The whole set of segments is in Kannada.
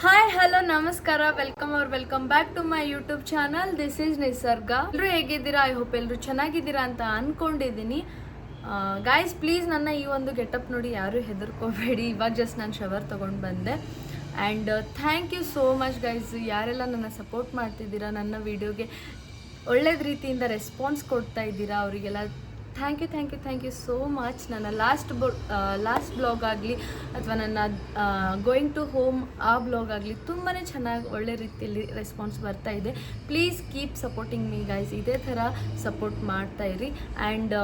ಹಾಯ್ ಹಲೋ ನಮಸ್ಕಾರ, welcome back to my YouTube channel. This is Nisarga. ಎಲ್ಲರೂ ಹೇಗಿದ್ದೀರಾ? ಐ ಹೋಪ್ ಎಲ್ಲರೂ ಚೆನ್ನಾಗಿದ್ದೀರಾ ಅಂತ ಅಂದ್ಕೊಂಡಿದ್ದೀನಿ. ಗಾಯ್ಸ್ ಪ್ಲೀಸ್ ನನ್ನ ಈ ಒಂದು ಗೆಟಪ್ ನೋಡಿ ಯಾರೂ ಹೆದರ್ಕೋಬೇಡಿ. ಇವಾಗ ಜಸ್ಟ್ ನಾನು ಶವರ್ ತೊಗೊಂಡು ಬಂದೆ. And thank you so much guys, ಯಾರೆಲ್ಲ ನನ್ನ ಸಪೋರ್ಟ್ ಮಾಡ್ತಿದ್ದೀರಾ, ನನ್ನ ವಿಡಿಯೋಗೆ ಒಳ್ಳೇದು ರೀತಿಯಿಂದ ರೆಸ್ಪಾನ್ಸ್ ಕೊಡ್ತಾ ಇದ್ದೀರಾ, ಅವರಿಗೆಲ್ಲ ಥ್ಯಾಂಕ್ ಯು ಸೋ ಮಚ್. ನನ್ನ ಲಾಸ್ಟ್ ಬ್ಲಾಗ್ ಆಗಲಿ ಅಥವಾ ನನ್ನ ಗೋಯಿಂಗ್ ಟು ಹೋಮ್ ಆ ಬ್ಲಾಗ್ ಆಗಲಿ ತುಂಬಾ ಚೆನ್ನಾಗಿ ಒಳ್ಳೆ ರೀತಿಯಲ್ಲಿ ರೆಸ್ಪಾನ್ಸ್ ಬರ್ತಾ ಇದೆ. Please keep supporting me guys. ಇದೇ ಥರ ಸಪೋರ್ಟ್ ಮಾಡ್ತಾಯಿರಿ. ಆ್ಯಂಡ್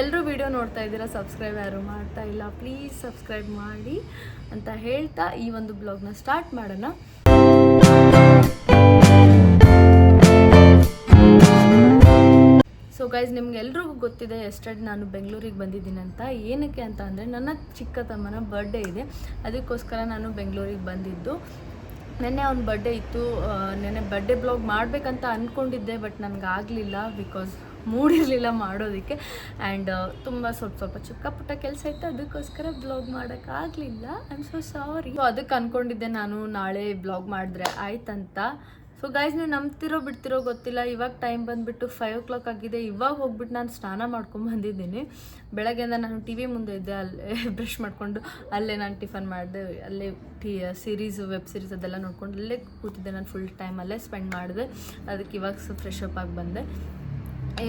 ಎಲ್ಲರೂ ವಿಡಿಯೋ ನೋಡ್ತಾ ಇದ್ದೀರಾ, ಸಬ್ಸ್ಕ್ರೈಬ್ ಯಾರು ಮಾಡ್ತಾ ಇಲ್ಲ, ಪ್ಲೀಸ್ ಸಬ್ಸ್ಕ್ರೈಬ್ ಮಾಡಿ ಅಂತ ಹೇಳ್ತಾ ಈ ಒಂದು ಬ್ಲಾಗ್ನ ಸ್ಟಾರ್ಟ್ ಮಾಡೋಣ. ಸೊ ಗೈಸ್, ನಿಮ್ಗೆಲ್ರಿಗೂ ಗೊತ್ತಿದೆ ಎಸ್ಟರ್ಡೇ ನಾನು ಬೆಂಗಳೂರಿಗೆ ಬಂದಿದ್ದೀನಿ ಅಂತ. ಏನಕ್ಕೆ ಅಂತ ಅಂದರೆ ನನ್ನ ಚಿಕ್ಕ ತಮ್ಮನ ಬರ್ಡೇ ಇದೆ, ಅದಕ್ಕೋಸ್ಕರ ನಾನು ಬೆಂಗಳೂರಿಗೆ ಬಂದಿದ್ದು. ನೆನ್ನೆ ಅವ್ನ ಬರ್ಡೇ ಇತ್ತು. ನೆನ್ನೆ ಬರ್ಡೇ ಬ್ಲಾಗ್ ಮಾಡಬೇಕಂತ ಅಂದ್ಕೊಂಡಿದ್ದೆ, ಬಟ್ ನನಗಾಗಲಿಲ್ಲ, ಬಿಕಾಸ್ ಮೂಡಿರಲಿಲ್ಲ ಮಾಡೋದಕ್ಕೆ. ಆ್ಯಂಡ್ ತುಂಬ ಸ್ವಲ್ಪ ಚಿಕ್ಕ ಪುಟ್ಟ ಕೆಲಸ ಇತ್ತು, ಅದಕ್ಕೋಸ್ಕರ ಬ್ಲಾಗ್ ಮಾಡೋಕ್ಕಾಗಲಿಲ್ಲ. I am so sorry. So ಅದಕ್ಕೆ ಅಂದ್ಕೊಂಡಿದ್ದೆ ನಾನು ನಾಳೆ ಬ್ಲಾಗ್ ಮಾಡಿದ್ರೆ ಆಯ್ತಂತ. ಸೊ ಗೈಸ್, ನೀವು ನಂಬ್ತಿರೋ ಬಿಡ್ತಿರೋ ಗೊತ್ತಿಲ್ಲ, ಇವಾಗ ಟೈಮ್ ಬಂದುಬಿಟ್ಟು 5 o'clock ಆಗಿದೆ. ಇವಾಗ ಹೋಗ್ಬಿಟ್ಟು ನಾನು ಸ್ನಾನ ಮಾಡ್ಕೊಂಡು ಬಂದಿದ್ದೀನಿ. ಬೆಳಗ್ಗೆಯಿಂದ ನಾನು ಟಿ ವಿ ಮುಂದೆ ಇದ್ದೆ, ಅಲ್ಲೇ ಬ್ರಷ್ ಮಾಡಿಕೊಂಡು ಅಲ್ಲೇ ನಾನು ಟಿಫನ್ ಮಾಡಿದೆ, ಅಲ್ಲೇ ವೆಬ್ ಸೀರೀಸ್ ಅದೆಲ್ಲ ನೋಡ್ಕೊಂಡು ಅಲ್ಲೇ ಕೂತಿದ್ದೆ. ನಾನು ಫುಲ್ ಟೈಮ್ ಅಲ್ಲೇ ಸ್ಪೆಂಡ್ ಮಾಡಿದೆ. ಅದಕ್ಕೆ ಇವಾಗ ಫ್ರೆಶ್ ಅಪ್ ಆಗಿ ಬಂದೆ.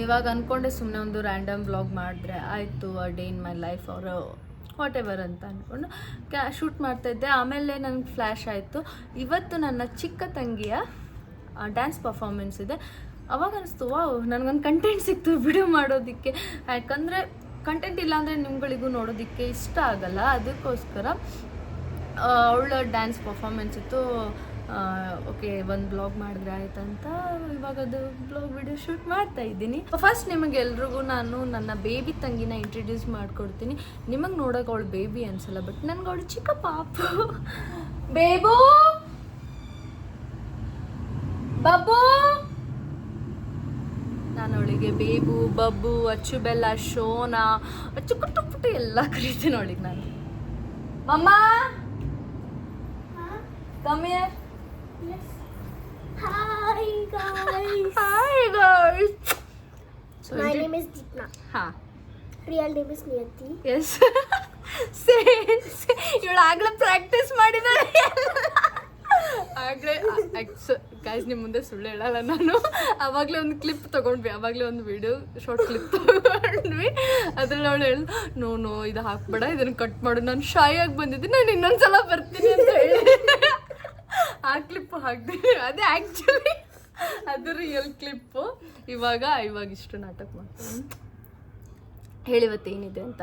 ಇವಾಗ ಅಂದ್ಕೊಂಡೆ ಸುಮ್ಮನೆ ಒಂದು ರ್ಯಾಂಡಮ್ ವ್ಲಾಗ್ ಮಾಡಿದ್ರೆ ಆಯಿತು, a day in my life ಅವರು ವಾಟ್ ಎವರ್ ಅಂತ ಅಂದ್ಕೊಂಡು ಶೂಟ್ ಮಾಡ್ತಾಯಿದ್ದೆ. ಆಮೇಲೆ ನನಗೆ ಫ್ಲ್ಯಾಶ್ ಆಯಿತು, ಇವತ್ತು ನನ್ನ ಚಿಕ್ಕ ತಂಗಿಯ ಡ್ಯಾನ್ಸ್ ಪರ್ಫಾರ್ಮೆನ್ಸ್ ಇದೆ. ಅವಾಗ ಅನಿಸ್ತು, ವಾವ್, ನನಗೊಂದು ಕಂಟೆಂಟ್ ಸಿಕ್ತು ವಿಡಿಯೋ ಮಾಡೋದಕ್ಕೆ. ಯಾಕಂದರೆ ಕಂಟೆಂಟ್ ಇಲ್ಲಾಂದರೆ ನಿಮ್ಗಳಿಗೂ ನೋಡೋದಕ್ಕೆ ಇಷ್ಟ ಆಗಲ್ಲ. ಅದಕ್ಕೋಸ್ಕರ ಅವಳ ಡ್ಯಾನ್ಸ್ ಪರ್ಫಾರ್ಮೆನ್ಸ್ ಇತ್ತು. ಓಕೆ, ಒಂದು ಬ್ಲಾಗ್ ಮಾಡಿದ್ರೆ ಆಯ್ತಂತ ಇವಾಗ ಅದು ಬ್ಲಾಗ್ ವಿಡಿಯೋ ಶೂಟ್ ಮಾಡ್ತಾ ಇದ್ದೀನಿ. ಫಸ್ಟ್ ನಿಮಗೆಲ್ರಿಗೂ ನಾನು ನನ್ನ ಬೇಬಿ ತಂಗಿನ ಇಂಟ್ರಡ್ಯೂಸ್ ಮಾಡಿಕೊಡ್ತೀನಿ. ನಿಮಗೆ ನೋಡೋಕೆ ಅವಳು ಬೇಬಿ ಅನ್ಸಲ್ಲ, ಬಟ್ ನನಗೆ ಅವಳು ಚಿಕ್ಕ ಪಾಪು. ಬೇಬು ಬಬ್ಬು, ನಾನು ಅವಳಿಗೆ ಬೇಬು, ಬಬ್ಬು, ಅಚ್ಚು ಬೆಲ್ಲ, ಶೋನಾ, ಅಚ್ಚು ಪುಟ್ಟು ಪುಟ್ಟು ಎಲ್ಲ ಕರೀತೀನಿ ಅವಳಿಗೆ ನಾನು. ಮಮ್ಮ come here. Yes. Hi guys. So my name is Deepna. Real name is Niyati. Yes. ಇವಳು ಆಗಲೇ ಪ್ರಾಕ್ಟೀಸ್ ಮಾಡಿದ್ದಾರೆ. ಆಗಲೇ ಗೈಸ್, ನಿಮ್ಮ ಮುಂದೆ ಸುಳ್ಳು ಹೇಳಲ್ಲ ನಾನು. ಆವಾಗಲೇ ಒಂದು ಕ್ಲಿಪ್ ತೊಗೊಂಡ್ವಿ, ಆವಾಗಲೇ ಒಂದು ವಿಡಿಯೋ ಶಾರ್ಟ್ ಕ್ಲಿಪ್ ತೊಗೊಂಡ್ವಿ. ಅದ್ರಲ್ಲಿ ಅವಳು ಹೇಳಿದ್, ನೋ ಇದು ಹಾಕ್ಬೇಡ, ಇದನ್ನು ಕಟ್ ಮಾಡು, ನಾನು ಶಾಯ್ ಆಗಿ ಬಂದಿದ್ದೀನಿ, ನಾನು ಇನ್ನೊಂದ್ಸಲ ಬರ್ತೀನಿ ಅಂತ ಹೇಳಿ ಆ ಕ್ಲಿಪ್ಪು ಹಾಕ್ತೀನಿ. ಅದೇ ಆ್ಯಕ್ಚುಲಿ ಅದು ರಿಯಲ್ ಕ್ಲಿಪ್ಪು. ಇವಾಗ ಇಷ್ಟು ನಾಟಕ ಮಾಡ್ತೀನಿ. ಹೇಳಿವತ್ತು ಏನಿದೆ ಅಂತ.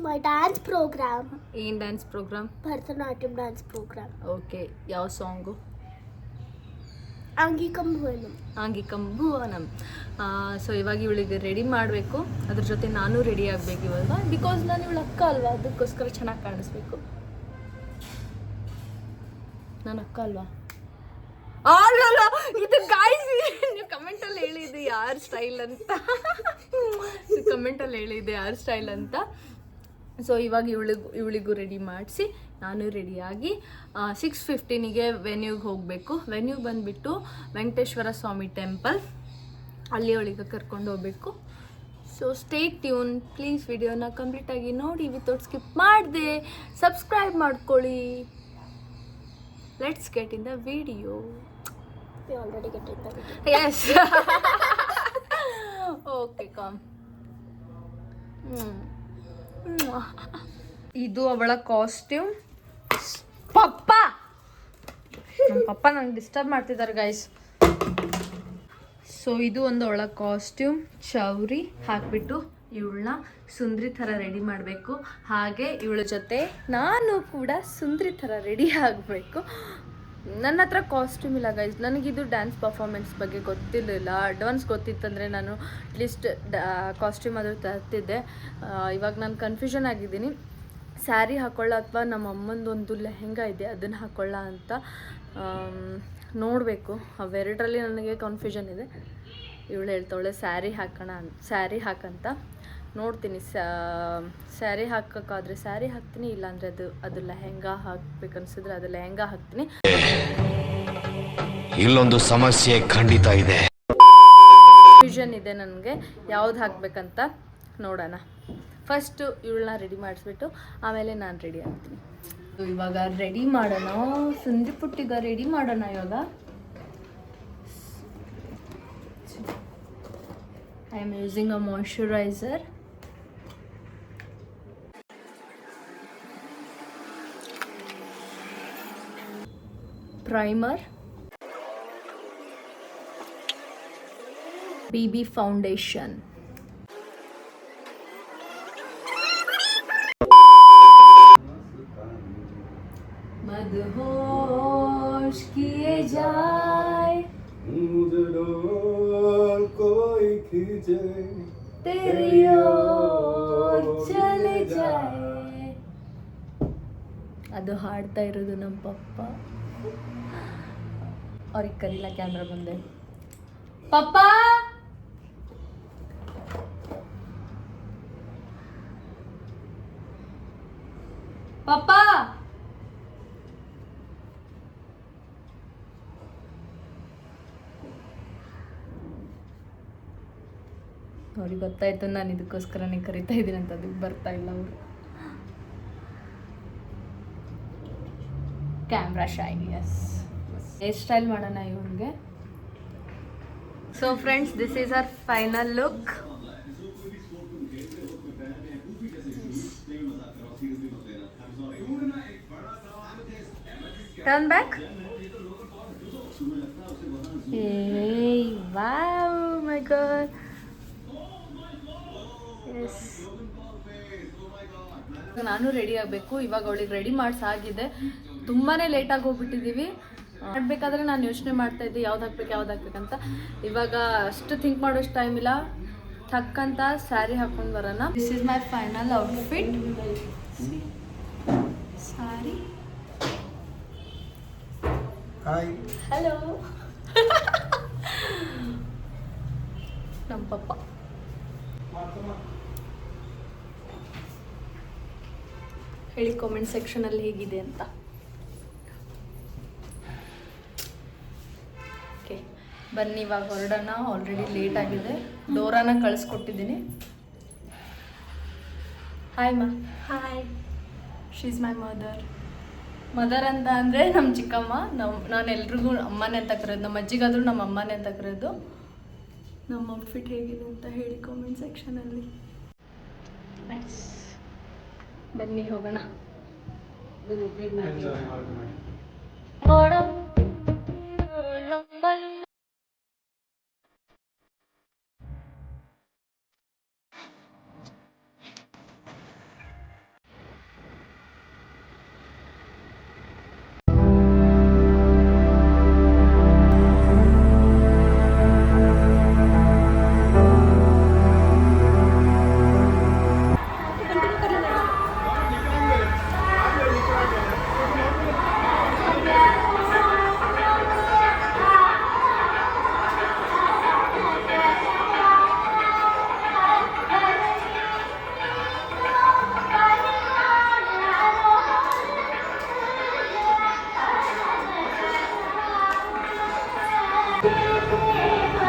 My dance program. ಏನು dance programme? Bharatanatyam dance programme. Okay, ಯಾವ ಸಾಂಗು? ಆಂಗಿಕಂ ಭುವನಂ. ಸೊ ಇವಾಗ ಇವಳಿಗೆ ರೆಡಿ ಮಾಡಬೇಕು, ಅದ್ರ ಜೊತೆ ನಾನು ರೆಡಿ ಆಗಬೇಕು ಇವಾಗ. ಬಿಕಾಸ್ ನಾನು ಇವಳ ಅಕ್ಕ ಅಲ್ವಾ, ಅದಕ್ಕೋಸ್ಕರ ಚೆನ್ನಾಗಿ ಕಾಣಿಸ್ಬೇಕು. ನನ್ನ ಅಕ್ಕ ಅಲ್ವಾ? ಅಲ್ಲ, ಇದು ಗಾಯ್ಸ್, ನೀವು ಕಮೆಂಟಲ್ಲಿ ಹೇಳಿದ್ದು ಯಾರ ಸ್ಟೈಲ್ ಅಂತ. ಸೊ ಇವಾಗ ಇವಳಿಗೂ ರೆಡಿ ಮಾಡಿಸಿ ನಾನು ರೆಡಿಯಾಗಿ 6:15ಗೆ ವೆನ್ಯೂಗೆ ಹೋಗಬೇಕು. ವೆನ್ಯೂಗೆ ಬಂದುಬಿಟ್ಟು ವೆಂಕಟೇಶ್ವರ ಸ್ವಾಮಿ ಟೆಂಪಲ್, ಅಲ್ಲಿ ಅವಳಿಗೆ ಕರ್ಕೊಂಡು ಹೋಗಬೇಕು. So stay tune please. ವಿಡಿಯೋನ ಕಂಪ್ಲೀಟಾಗಿ ನೋಡಿ, ವಿತೌಟ್ ಸ್ಕಿಪ್ ಮಾಡಿದೆ. ಸಬ್ಸ್ಕ್ರೈಬ್ ಮಾಡ್ಕೊಳ್ಳಿ. Let's get in the video. We already get in the video. Yes. Okay, come. ಇದು ಅವಳ ಕಾಸ್ಟ್ಯೂಮ್. ನಮ್ಮ ಪಪ್ಪ ನಂಗೆ ಡಿಸ್ಟರ್ಬ್ ಮಾಡ್ತಿದ್ದಾರೆ ಗೈಸ್. ಸೊ ಇದು ಒಂದು ಅವಳ ಕಾಸ್ಟ್ಯೂಮ್. ಚೌರಿ ಹಾಕ್ಬಿಟ್ಟು ಇವಳನ್ನ ಸುಂದ್ರಿ ಥರ ರೆಡಿ ಮಾಡಬೇಕು. ಹಾಗೆ ಇವಳ ಜೊತೆ ನಾನು ಕೂಡ ಸುಂದ್ರಿ ಥರ ರೆಡಿ ಆಗಬೇಕು. ನನ್ನ ಹತ್ರ ಕಾಸ್ಟ್ಯೂಮ್ ಇಲ್ಲ ಗೈಸ್. ನನಗಿದು ಡ್ಯಾನ್ಸ್ ಪರ್ಫಾರ್ಮೆನ್ಸ್ ಬಗ್ಗೆ ಗೊತ್ತಿರಲಿಲ್ಲ. ಅಡ್ವಾನ್ಸ್ ಗೊತ್ತಿತ್ತಂದರೆ ನಾನು ಅಟ್ಲೀಸ್ಟ್ ಕಾಸ್ಟ್ಯೂಮ್ ಆದರೂ ತರ್ತಿದ್ದೆ. ಇವಾಗ ನಾನು ಕನ್ಫ್ಯೂಷನ್ ಆಗಿದ್ದೀನಿ, ಸ್ಯಾರಿ ಹಾಕೊಳ್ಳ ಅಥವಾ ನಮ್ಮ ಅಮ್ಮಂದೊಂದು ಲೆಹೆಂಗಾ ಇದೆ ಅದನ್ನು ಹಾಕೊಳ್ಳ ಅಂತ ನೋಡಬೇಕು. ಅವೆರಡರಲ್ಲಿ ನನಗೆ ಕನ್ಫ್ಯೂಷನ್ ಇದೆ. ಇವಳು ಹೇಳ್ತಾವಳೆ ಸ್ಯಾರಿ ಹಾಕಂತ. ನೋಡ್ತೀನಿ. ಸ್ಯಾರಿ ಹಾಕೋಕ್ಕಾದ್ರೆ ಸ್ಯಾರಿ ಹಾಕ್ತೀನಿ, ಇಲ್ಲಾಂದರೆ ಅದು ಲೆಹೆಂಗಾ ಹಾಕ್ಬೇಕನ್ಸಿದ್ರೆ ಅದು ಲೆಹೆಂಗಾ ಹಾಕ್ತೀನಿ. ಇಲ್ಲೊಂದು ಸಮಸ್ಯೆ ಖಂಡಿತ ಇದೆ. ವಿಷನ್ ಇದೆ ನನಗೆ ಯಾವ್ದು ಹಾಕ್ಬೇಕಂತ ನೋಡೋಣ. ಫಸ್ಟು ಇವಳನ್ನ ರೆಡಿ ಮಾಡಿಸ್ಬಿಟ್ಟು ಆಮೇಲೆ ನಾನು ರೆಡಿ ಆಗ್ತೀನಿ. ಇವಾಗ ರೆಡಿ ಮಾಡೋಣ, ಸಂಧಿ ಪುಟ್ಟಿಗ ರೆಡಿ ಮಾಡೋಣ ಇವಾಗ. I am using a moisturiser. Primer, BB foundation, मदहोश किए जाए कोई खींचे तेरी ओर चले जाए. ಅದು ಹಾಡ್ತಾ ಇರೋದು ನಮ್ಮ ಪಪ್ಪ. ಅವ್ರಿಗೆ ಕರೀಲ, ಕ್ಯಾಮ್ರಾ ಬಂದೆ. ಪಪ್ಪ ಪಪ್ಪ ಅವ್ರಿಗೆ ಗೊತ್ತಾಯ್ತು ನಾನು ಇದಕ್ಕೋಸ್ಕರನೇ ಕರಿತಾ ಇದ್ದೀನಿ ಅಂತ. ಅದಕ್ಕೆ ಬರ್ತಾ ಇಲ್ಲ ಅವರು. Camera shy. Yes, hair style ಮಾಡೋಣ ಇವನಿಗೆ. So friends, this is our final look. Turn back. Hey, wow, my God. Yes. ನಾನು ರೆಡಿ ಆಗಬೇಕು ಇವಾಗ. ಅವಳಿಗೆ ರೆಡಿ ಮಾಡಿಸಾಗಿದೆ. ತುಂಬಾ ಲೇಟಾಗಿ ಹೋಗ್ಬಿಟ್ಟಿದ್ದೀವಿ. ಮಾಡಬೇಕಾದ್ರೆ ನಾನು ಯೋಚನೆ ಮಾಡ್ತಾ ಇದ್ದೆ ಯಾವ್ದು ಹಾಕ್ಬೇಕಂತ. ಇವಾಗ ಅಷ್ಟು ಥಿಂಕ್ ಮಾಡೋಷ್ಟು ಟೈಮ್ ಇಲ್ಲ. ತಕ್ಕಂತ ಸ್ಯಾರಿ ಹಾಕೊಂಡು ಬರೋಣ. This is my final outfit. Sari. Hi, hello. ನಮ್ಮ ಪಪ್ಪ. ಹೇಳಿ ಕಾಮೆಂಟ್ ಸೆಕ್ಷನಲ್ಲಿ ಹೇಗಿದೆ ಅಂತ. ಓಕೆ, ಬನ್ನಿ ಇವಾಗ ಹೊರಡೋಣ. ಆಲ್ರೆಡಿ ಲೇಟ್ ಆಗಿದೆ. ಡೋರಾನ ಕಳಿಸ್ಕೊಟ್ಟಿದ್ದೀನಿ. ಹಾಯ್ ಮಾ. Hi. She is my mother ಅಂತ ಅಂದರೆ ನಮ್ಮ ಚಿಕ್ಕಮ್ಮ. ನಾನು ಎಲ್ರಿಗೂ ಅಮ್ಮನೇ ಅಂತ ಕರೆಯೋದು. ನಮ್ಮ ಅಜ್ಜಿಗಾದರೂ ನಮ್ಮ ಅಮ್ಮನೇ ಅಂತ ಕರೆಯೋದು. ನಮ್ಮ ಔಟ್ಫಿಟ್ ಹೇಗಿದೆ ಅಂತ ಹೇಳಿ ಕಾಮೆಂಟ್ ಸೆಕ್ಷನಲ್ಲಿ. ಬನ್ನಿ ಹೋಗೋಣ.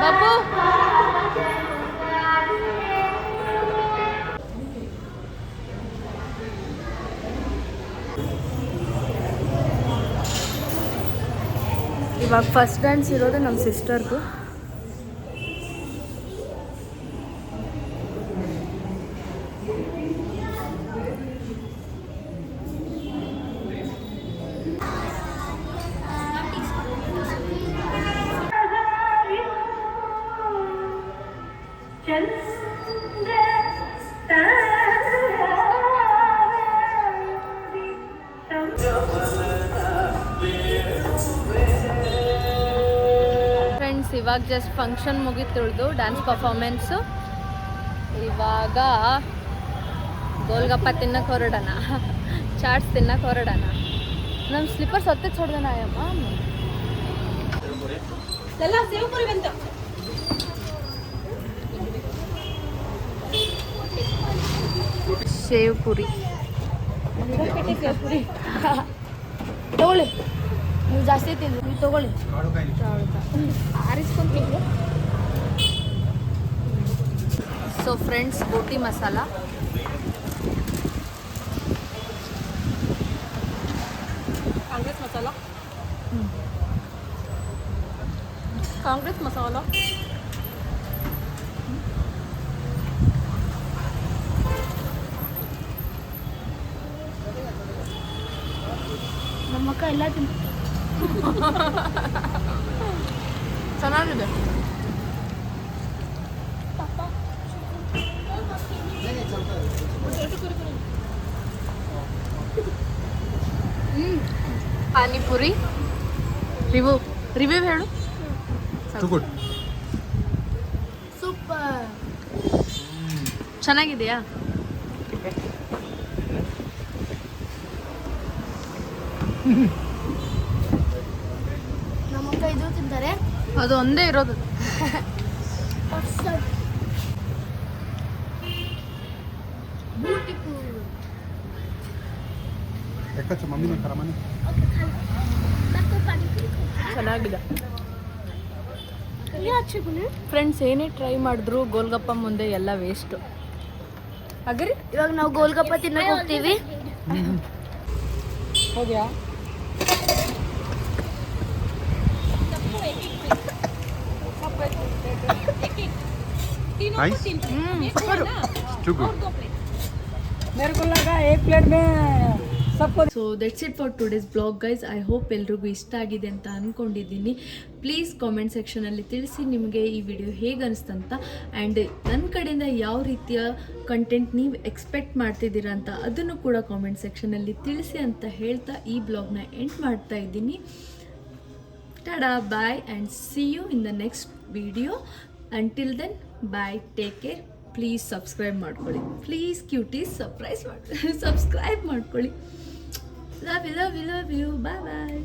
ಬಾಬು, ಇವಾಗ ಫಸ್ಟ್ ಡ್ಯಾನ್ಸ್ ಇರೋದು ನಮ್ಮ ಸಿಸ್ಟರ್ದು. ಫ್ರೆಂಡ್ಸ್, ಇವಾಗ ಜಸ್ಟ್ ಫಂಕ್ಷನ್ ಮುಗಿತಿಳ್ದು ಡ್ಯಾನ್ಸ್ ಪರ್ಫಾರ್ಮೆನ್ಸು. ಇವಾಗ ಗೋಲ್ಗಪ್ಪ ತಿನ್ನಕ್ಕೆ ಹೊರಡೋಣ, ಚಾಟ್ಸ್ ತಿನ್ನಕ್ಕೆ ಹೊರಡೋಣ. ನಮ್ಮ ಸ್ಲಿಪ್ಪರ್ಸ್ ಹೊತ್ತಿಗೆ ಹೊಡೆದನ ಅಯ್ಯಮ್ಮ. ಎಲ್ಲ ಸೇವ್ ಬಂತು. ಸೇವ್ ಪುರಿ ತಗೊಳ್ಳಿ ನೀವು ಜಾಸ್ತಿ ತಿಂದು ನೀವು ತಗೊಳ್ಳಿ ಆರಿಸ್ಕೊಂತಿದ್ರು. So friends, boti masala. ಕಾಂಗ್ರೆಸ್ ಮಸಾಲ. ಕಾಂಗ್ರೆಸ್ ಮಸಾಲ. ನಮ್ಮ ಅಕ್ಕ ಎಲ್ಲ ತಿಂದು ಚೆನ್ನಾಗಿದೆ. ಪಾನಿಪುರಿ ರಿವ್ಯೂ ಹೇಳು. ಸೂಪರ್. ಚೆನ್ನಾಗಿದೆಯಾ? ನಮ್ಮ ಅಕ್ಕ ಇದು ತಿಂತಾರೆ. ಅದು ಒಂದೇ ಇರೋದು. ಚೆನ್ನಾಗಿದೆ ಫ್ರೆಂಡ್ಸ್. ಏನೇ ಟ್ರೈ ಮಾಡಿದ್ರು ಗೋಲ್ಗಪ್ಪ ಮುಂದೆ ಎಲ್ಲ ವೇಸ್ಟು. ಅಗರಿ ಇವಾಗ ನಾವು ಗೋಲ್ಗಪ್ಪ ತಿನ್ನಕ್ಕೆ ಹೋಗ್ತೀವಿ. ಹೋಗ್ಯಾ? So that's it for today's blog guys. I hope ಎಲ್ರಿಗೂ ಇಷ್ಟ ಆಗಿದೆ ಅಂತ ಅಂದ್ಕೊಂಡಿದ್ದೀನಿ. ಪ್ಲೀಸ್ ಕಾಮೆಂಟ್ ಸೆಕ್ಷನಲ್ಲಿ ತಿಳಿಸಿ ನಿಮಗೆ ಈ ವಿಡಿಯೋ ಹೇಗೆ ಅನಿಸ್ತಂತ, ಆ್ಯಂಡ್ ನನ್ನ ಕಡೆಯಿಂದ ಯಾವ ರೀತಿಯ ಕಂಟೆಂಟ್ ನೀವು ಎಕ್ಸ್ಪೆಕ್ಟ್ ಮಾಡ್ತಿದ್ದೀರಾ ಅಂತ ಅದನ್ನು ಕೂಡ ಕಾಮೆಂಟ್ ಸೆಕ್ಷನಲ್ಲಿ ತಿಳಿಸಿ ಅಂತ ಹೇಳ್ತಾ ಈ ಬ್ಲಾಗ್ನ ಎಂಡ್ ಮಾಡ್ತಾ ಇದ್ದೀನಿ. Tada, bye and see you in the next video. Until then bye, take care. Please subscribe ಮಾಡ್ಕೊಳ್ಳಿ. ಪ್ಲೀಸ್ ಕ್ಯೂಟೀಸ್ ಸಬ್ಸ್ಕ್ರೈಬ್ ಮಾಡ್ಕೊಳ್ಳಿ. Love you, love you, love you. Bye bye.